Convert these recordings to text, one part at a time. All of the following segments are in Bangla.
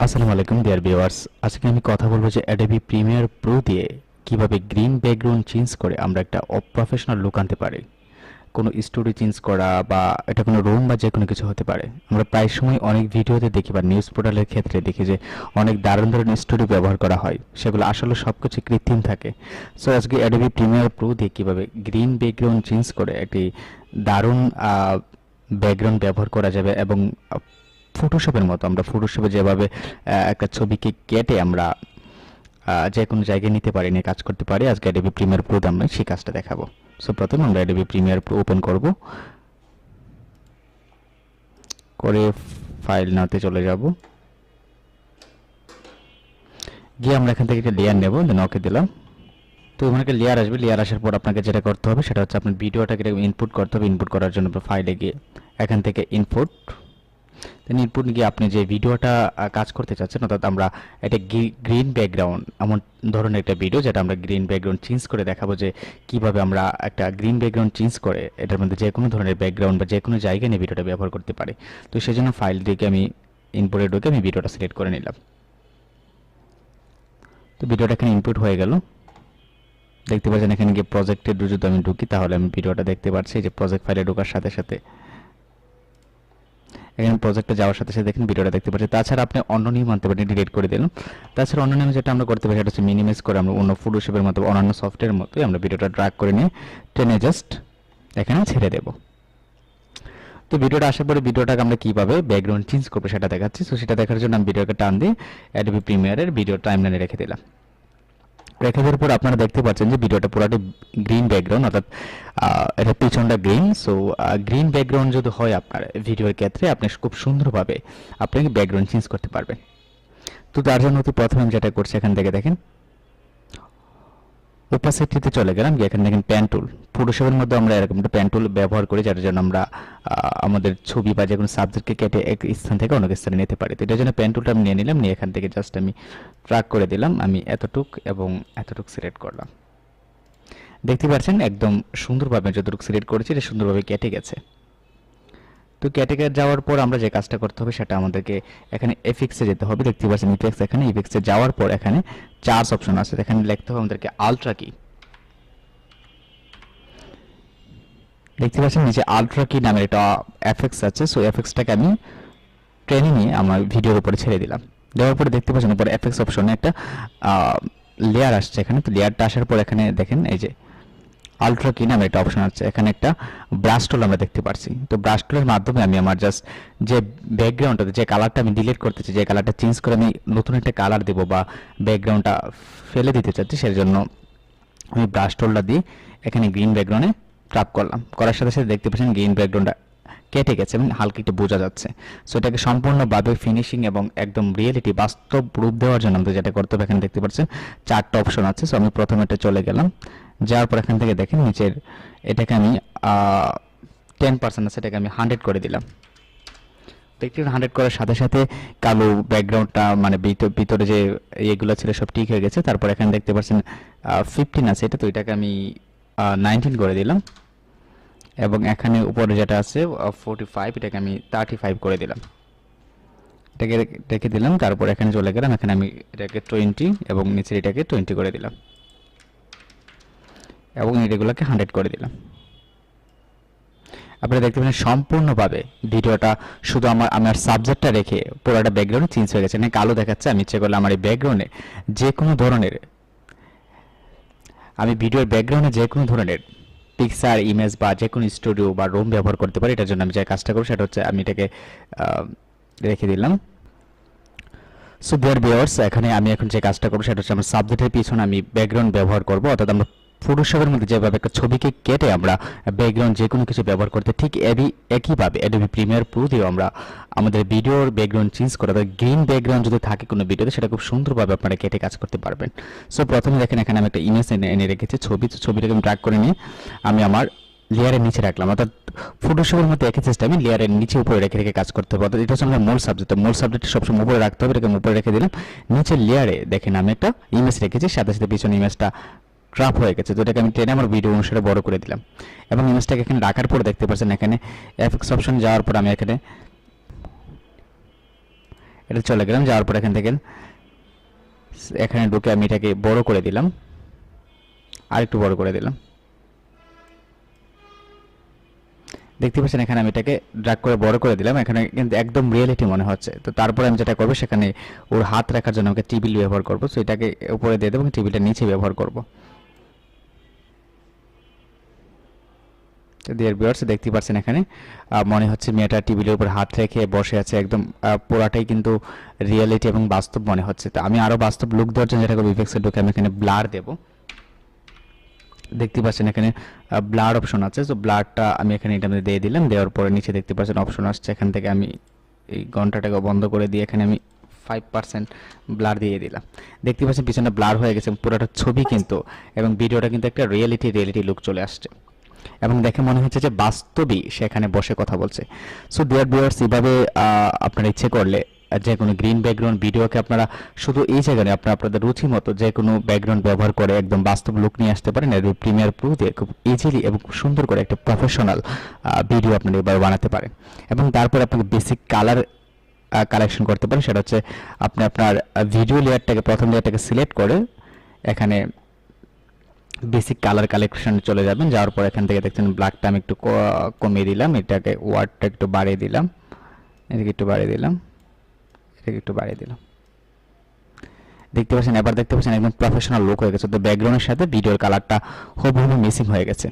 আসসালামু আলাইকুম ডিয়ার ভিউয়ার্স। আজকে আমি কথা বলবো যে অ্যাডোবি প্রিমিয়ার প্রো দিয়ে কিভাবে গ্রিন ব্যাকগ্রাউন্ড চেঞ্জ করে আমরা একটা অপ্রফেশনাল লুক আনতে পারি। কোনো স্টোরি চেঞ্জ করা বা এটা কোনো রুম বা যে কোনো কিছু হতে পারে। আমরা প্রায় সময় অনেক ভিডিওতে দেখি বা নিউজ পোর্টালের ক্ষেত্রে দেখি যে অনেক দারুণ দারুণ স্টোরি ব্যবহার করা হয়, সেগুলো আসলে সব কিছু কৃত্রিম থাকে। সো আজকে অ্যাডোবি প্রিমিয়ার প্রো দিয়ে কীভাবে গ্রিন ব্যাকগ্রাউন্ড চেঞ্জ করে একটি দারুণ ব্যাকগ্রাউন্ড ব্যবহার করা যাবে এবং ফটোশপের মতো আমরা ফটোশপে যেভাবে একটা ছবিকে কেটে আমরা যে কোনো জায়গায় নিতে পারি, নিয়ে কাজ করতে পারি, আজকে অ্যাডোবি প্রিমিয়ার প্রোতে আমরা সেই কাজটা দেখাবো। সো প্রথমে আমরা অ্যাডোবি প্রিমিয়ার প্রো ওপেন করব, করে ফাইল নাওতে চলে যাব, গিয়ে আমরা এখান থেকে একটা লেয়ার নেব, দেন ওকে দিলাম। তো এখানে একটা লেয়ার আসবে, লেয়ার আসার পর আপনাকে যেটা করতে হবে সেটা হচ্ছে আপনার ভিডিওটাকে ইনপুট করতে হবে। ইনপুট করার জন্য ফাইলে গিয়ে এখান থেকে ইনপুট, দেন ইনপুট গিয়ে আপনি যে ভিডিওটা কাজ করতে চাচ্ছেন, অর্থাৎ আমরা এটা গ্রিন ব্যাকগ্রাউন্ড এমন ধরনের একটা ভিডিও যেটা আমরা গ্রিন ব্যাকগ্রাউন্ড চেঞ্জ করে দেখাবো যে কিভাবে আমরা একটা গ্রিন ব্যাকগ্রাউন্ড চেঞ্জ করে এটার মধ্যে যে কোনো ধরনের ব্যাকগ্রাউন্ড বা যে কোনো জায়গায় নিয়ে ভিডিওটা ব্যবহার করতে পারি। তো সেই জন্য ফাইল দিকে আমি ইনপুটে ঢুকে আমি ভিডিওটা সিলেক্ট করে নিলাম। তো ভিডিওটা এখানে ইনপুট হয়ে গেল, দেখতে পাচ্ছেন এখানে গিয়ে প্রজেক্টের যদি আমি ঢুকি তাহলে আমি ভিডিওটা দেখতে পাচ্ছি যে প্রজেক্ট ফাইলে ঢোকার সাথে সাথে এখানে প্রজেক্টে যাওয়ার সাথে সাথে দেখেন ভিডিওটা দেখতে পাচ্ছি। তাছাড়া আপনি অন্য নিয়ম আনতে পারেন, ডিলিট করে দিলাম। তাছাড়া অন্য নিয়ম যেটা আমরা করতে পারি সেটা হচ্ছে মিনিমাইজ করে আমরা অন্য ফটোশপের মতো অন্যান্য সফটওয়্যারের মতোই আমরা ভিডিওটা ড্র্যাগ করে নিয়ে টেনে জাস্ট এখানে ছেড়ে দেব। তো ভিডিওটা আসার পরে ভিডিওটাকে আমরা কীভাবে ব্যাকগ্রাউন্ড চেঞ্জ করবো সেটা দেখাচ্ছি। সো সেটা দেখার জন্য আমি ভিডিওকে টান দিয়ে অ্যাডোবি প্রিমিয়ারের ভিডিও টাইমলাইনে রেখে দিলাম। রেখে দেওয়ার পর আপনারা দেখতে পাচ্ছেন যে ভিডিওটা পুরোটি গ্রিন ব্যাকগ্রাউন্ড, অর্থাৎ এটা পিছনটা গ্রিন। সো গ্রিন ব্যাকগ্রাউন্ড যদি হয় আপনার ভিডিওর ক্ষেত্রে আপনি খুব সুন্দরভাবে আপনি ব্যাকগ্রাউন্ড চেঞ্জ করতে পারবেন। তো তার জন্য প্রথমে আমি যেটা করছি এখান থেকে দেখেন ওপাসিটিতে চলে গেলাম, গিয়ে এখানে দেখেন প্যান টুল। ফটোশপের মধ্যে আমরা এরকম একটা প্যান টুল ব্যবহার করি যার জন্য আমরা আমাদের ছবি বা যে কোনো সাবজেক্টকে কেটে এক স্থান থেকে অন্য স্থানে নিতে পারি। তো এটার জন্য প্যান টুলটা আমি নিয়ে নিলাম, নিয়ে এখান থেকে জাস্ট আমি ট্র্যাক করে দিলাম, আমি এতটুক এবং এতটুক সিলেক্ট করলাম। দেখতে পাচ্ছেন একদম সুন্দরভাবে যতটুকু সিলেক্ট করেছি এটা সুন্দরভাবে কেটে গেছে। তো কেটে যাওয়ার পর আমরা যে কাজটা করতে হবে সেটা আমাদেরকে এখানে এফেক্টসে যেতে হবে। দেখতে পাচ্ছেন ইফেক্টস, এখানে ইফেক্টসে যাওয়ার পর এখানে চার্জ অপশন আছে, এখানে লিখতে হবে আমাদেরকে আলট্রা কি। দেখতে পাচ্ছেন নিচে আলট্রা কি নামের একটা এফেক্টস আছে। সো এফেক্টসটাকে আমি ট্রেনে নিয়ে আমার ভিডিওর উপরে ছেড়ে দিলাম। দেওয়ার পরে দেখতে পাচ্ছেন উপরে এফেক্টস অপশনে একটা লেয়ার আসছে এখানে। তো লেয়ারটা আসার পর এখানে দেখেন এই যে আলট্রা কি নামে একটা অপশন আছে, এখানে একটা ব্রাশ টুল আমরা দেখতে পাচ্ছি। তো ব্রাশ টুলের মাধ্যমে আমি আমার জাস্ট যে ব্যাকগ্রাউন্ডটা যে কালারটা আমি ডিলিট করতে চাই, যে কালারটা চেঞ্জ করে আমি নতুন একটা কালার দেবো বা ব্যাকগ্রাউন্ডটা ফেলে দিতে চাচ্ছি, সেই জন্য আমি ব্রাশ টুলটা দিয়ে এখানে গ্রিন ব্যাকগ্রাউন্ডে ট্যাপ করলাম। করার সাথে সাথে দেখতে পাচ্ছেন গ্রিন ব্যাকগ্রাউন্ডটা কেটে গেছে এবং হালকা একটু বোঝা যাচ্ছে। সো এটাকে সম্পূর্ণভাবে ফিনিশিং এবং একদম রিয়েলিটি বাস্তব রূপ দেওয়ার জন্য আমাদের যেটা করতে হবে, এখানে দেখতে পাচ্ছেন চারটা অপশন আছে। সো আমি প্রথমে এটা চলে গেলাম, যাওয়ার পর এখান থেকে দেখেন নিচের এটাকে আমি 10% আছে, এটাকে আমি 100 করে দিলাম। দেখতে 100 করার সাথে সাথে কালো ব্যাকগ্রাউন্ডটা মানে ভিতরে যে এগুলো ছিল সব ঠিক হয়ে গেছে। তারপর এখানে দেখতে পাচ্ছেন 15 আছে এটা, তো এটাকে আমি 19 করে দিলাম এবং এখানে উপরে যেটা আছে 45 এটাকে আমি 35 করে দিলাম। এটাকে রেখে দিলাম। তারপর এখানে চলে গেলাম, এখানে আমি এটাকে 20 এবং নিচের এটাকে 20 করে দিলাম এবং এগুলোকে 100 করে দিলাম। আপনারা দেখতে পাচ্ছেন সম্পূর্ণভাবে ভিডিওটা শুধু আমার সাবজেক্টটা রেখে পুরোটা ব্যাকগ্রাউন্ড চেঞ্জ হয়ে গেছে। এখানে কালো দেখাচ্ছে, আমি ইচ্ছে করলে আমার এই ব্যাকগ্রাউন্ডে যে কোনো ধরনের আমি ভিডিওর ব্যাকগ্রাউন্ডে যে কোনো ধরনের পিকচার ইমেজ বা যে কোনো স্টুডিও বা রুম ব্যবহার করতে পারি। এটার জন্য আমি যে কাজটা করব সেটা হচ্ছে আমি এটাকে রেখে দিলাম। সো ডিয়ার ভিউয়ার্স, এখানে আমি এখন যে কাজটা করব সেটা হচ্ছে আমার সাবজেক্টের পিছনে আমি ব্যাকগ্রাউন্ড ব্যবহার করব, অর্থাৎ আমরা ফটোশপের মধ্যে যেভাবে একটা ছবিকে কেটে আমরা ব্যাকগ্রাউন্ড যে কোনো কিছু ব্যবহার করতে ঠিক একইভাবে অ্যাডোবি প্রিমিয়ার প্রো দিয়েও আমরা আমাদের ভিডিওর ব্যাকগ্রাউন্ড চেঞ্জ করে, অর্থাৎ গ্রিন ব্যাকগ্রাউন্ড যদি থাকে কোনো ভিডিওতে সেটা খুব সুন্দরভাবে আপনারা কেটে কাজ করতে পারবেন। সো প্রথমে দেখেন এখানে আমি একটা ইমেজ এনে রেখেছি, ছবিটাকে আমি ড্র্যাগ করে নিয়ে আমি আমার লেয়ারের নিচে রাখলাম, অর্থাৎ ফটোশপের মধ্যে একই সিস্টেমে লেয়ারের নিচে উপরে রেখে রেখে কাজ করতে হবে। অর্থাৎ এটা হচ্ছে আমাদের মূল সাবজেক্ট, মূল সাবজেক্টটা সবসময় উপরে রাখতে হবে। এটাকে আমি উপরে রেখে দিলাম। নিচের লেয়ারে দেখেন আমি একটা ইমেজ রেখেছি, সাথে সাথে পিছনে ইমেজটা ক্রাপ হয়ে গেছে। তো এটাকে আমি টেনে আমার ভিডিও অনুসারে বড় করে দিলাম এবং ইমেজটাকে এখানে রাখার পর দেখতে পাচ্ছেন এখানে এফেক্টস অপশন যাওয়ার পর আমি এখানে এটা চলে গেলাম, যাওয়ার পর এখান থেকে এখানে ঢুকে আমি এটাকে বড় করে দিলাম, আর একটু বড় করে দিলাম। দেখতে পাচ্ছেন এখানে আমি এটাকে ড্র্যাগ করে বড় করে দিলাম, এখানে কিন্তু একদম রিয়েলিটি মনে হচ্ছে। তো তারপরে আমি যেটা করবো, সেখানে ওর হাত রাখার জন্য আমাকে টেবিল ব্যবহার করবো। সো এটাকে উপরে দিয়ে দেবো এবং টেবিলটা নিচে ব্যবহার করবো। তো ডিয়ার ভিউয়ার্স, দেখতে পাচ্ছেন এখানে মনে হচ্ছে মেয়েটা টেবিলের উপর হাত রেখে বসে আছে, একদম পুরাটাই কিন্তু রিয়েলিটি এবং বাস্তব মনে হচ্ছে। তো আমি আরও বাস্তব লুক দেওয়ার জন্য যেটা করবো, ইফেক্টসে ঢুকে আমি এখানে ব্লার দেবো। দেখতে পাচ্ছেন এখানে ব্লার অপশন আছে, তো ব্লারটা আমি এখানে এটা দিয়ে দিলাম। দেওয়ার পরে নিচে দেখতে পাচ্ছেন অপশন আসছে, এখান থেকে আমি এই ঘন্টাটাকে বন্ধ করে দিয়ে এখানে আমি 5% ব্লার দিয়ে দিলাম। দেখতে পাচ্ছেন পিছনে ব্লার হয়ে গেছে, পুরোটা ছবি কিন্তু এবং ভিডিওটা কিন্তু একটা রিয়েলিটি লুক চলে আসছে এবং দেখে মনে হচ্ছে যে বাস্তবই সেখানে বসে কথা বলছে। সো ডিয়ার ভিউয়ার্স, এভাবে আপনারা ইচ্ছে করলে যে কোনো গ্রিন ব্যাকগ্রাউন্ড ভিডিওকে আপনারা শুধু এই জায়গায় আপনারা আপনাদের রুচি মতো যে কোনো ব্যাকগ্রাউন্ড ব্যবহার করে একদম বাস্তব লুক নিয়ে আসতে পারেন। এর প্রিমিয়ার প্রো দিয়ে খুব ইজিলি এবং খুব সুন্দর করে একটা প্রফেশনাল ভিডিও আপনারা এবার বানাতে পারেন। এবং তারপর আপনাকে বেসিক কালার কালেকশন করতে পারেন। সেটা হচ্ছে আপনি আপনার ভিডিও লেয়ারটাকে, প্রথম লেয়ারটাকে সিলেক্ট করে এখানে বেসিক কালার কালেকশন চলে যাবেন। যাওয়ার পর এখান থেকে দেখছেন ব্ল্যাকটা আমি একটু কমিয়ে দিলাম, এটাকে ওয়ার্ডটা একটু বাড়িয়ে দিলাম, এটাকে একটু বাড়িয়ে দিলাম, এটাকে একটু বাড়িয়ে দিলাম। দেখতে পাচ্ছেন, এবার দেখতে পাচ্ছেন একদম প্রফেশনাল লুক হয়ে গেছে। তো ব্যাকগ্রাউন্ডের সাথে ভিডিওর কালারটা হুবহু মিসিং হয়ে গেছে।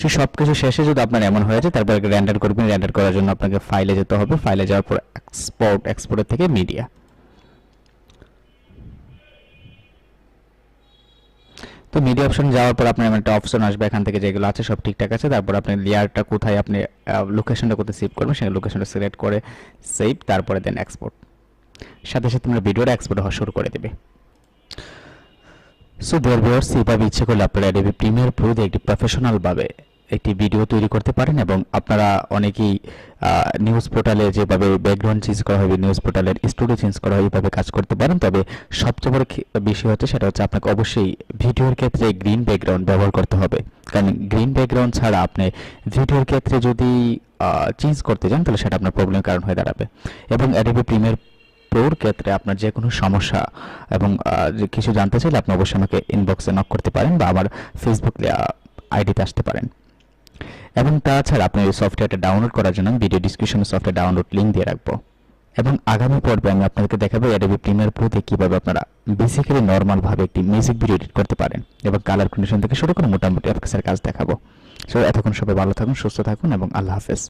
সে সব কিছু শেষে যদি আপনার এমন হয়ে যায়, তারপর রেন্ডার করবেন। রেন্ডার করার জন্য আপনাকে ফাইলে যেতে হবে, ফাইলে যাওয়ার পর এক্সপোর্টের থেকে মিডিয়া। তো মিডিয়া অপশন যাওয়ার পর আপনার একটা অপশন আসবে, এখান থেকে যেগুলো আছে সব ঠিকঠাক আছে। তারপর আপনি লেয়ারটা কোথায়, আপনি লোকেশনটা কোথায় সেভ করবেন, সেই লোকেশনটা সিলেক্ট করে সেভ, তারপরে দেন এক্সপোর্ট। সাথে সাথে আপনার ভিডিওটা এক্সপোর্ট হওয়া শুরু করে দেবে। সো ডিয়ার ভিউয়ার্স, এইভাবে ইচ্ছে করলে আপনারা অ্যাডোবি প্রিমিয়ার প্রো দিয়ে একটি প্রফেশনালভাবে একটি ভিডিও তৈরি করতে পারেন। এবং আপনারা অনেকেই নিউজ পোর্টালে যেভাবে ব্যাকগ্রাউন্ড চেঞ্জ করা হবে, নিউজ পোর্টালের স্টুডিও চেঞ্জ করা হয়, এইভাবে কাজ করতে পারেন। তবে সবচেয়ে বড় বিষয় হচ্ছে, সেটা হচ্ছে আপনাকে অবশ্যই ভিডিওর ক্ষেত্রে গ্রিন ব্যাকগ্রাউন্ড ব্যবহার করতে হবে। কারণ গ্রিন ব্যাকগ্রাউন্ড ছাড়া আপনি ভিডিওর ক্ষেত্রে যদি চেঞ্জ করতে যান, তাহলে সেটা আপনার প্রবলেমের কারণ হয়ে দাঁড়াবে। এবং অ্যাডোবি প্রিমিয়ার প্রোর ক্ষেত্রে আপনার যে কোনো সমস্যা এবং কিছু জানতে চাইলে আপনি অবশ্যই আমাকে ইনবক্সে নক করতে পারেন বা আমার ফেসবুক আইডিতে আসতে পারেন। এবং তাছাড়া আপনি এই সফটওয়্যারটা ডাউনলোড করার জন্য ভিডিও ডিসক্রিপশনে সফটওয়্যার ডাউনলোড লিঙ্ক দিয়ে রাখবো। এবং আগামী পর্বে আমি আপনাদেরকে দেখাবো অ্যাডোবি প্রিমিয়ার প্রোতে কীভাবে আপনারা বেসিক্যালি নর্মালভাবে একটি মিউজিক ভিডিও এডিট করতে পারেন এবং কালার কন্ডিশন থেকে শুরু করে মোটামুটি এফএক্সের কাজ দেখাবো। সো এতক্ষণ সবাই ভালো থাকুন, সুস্থ থাকুন এবং আল্লাহ হাফেজ।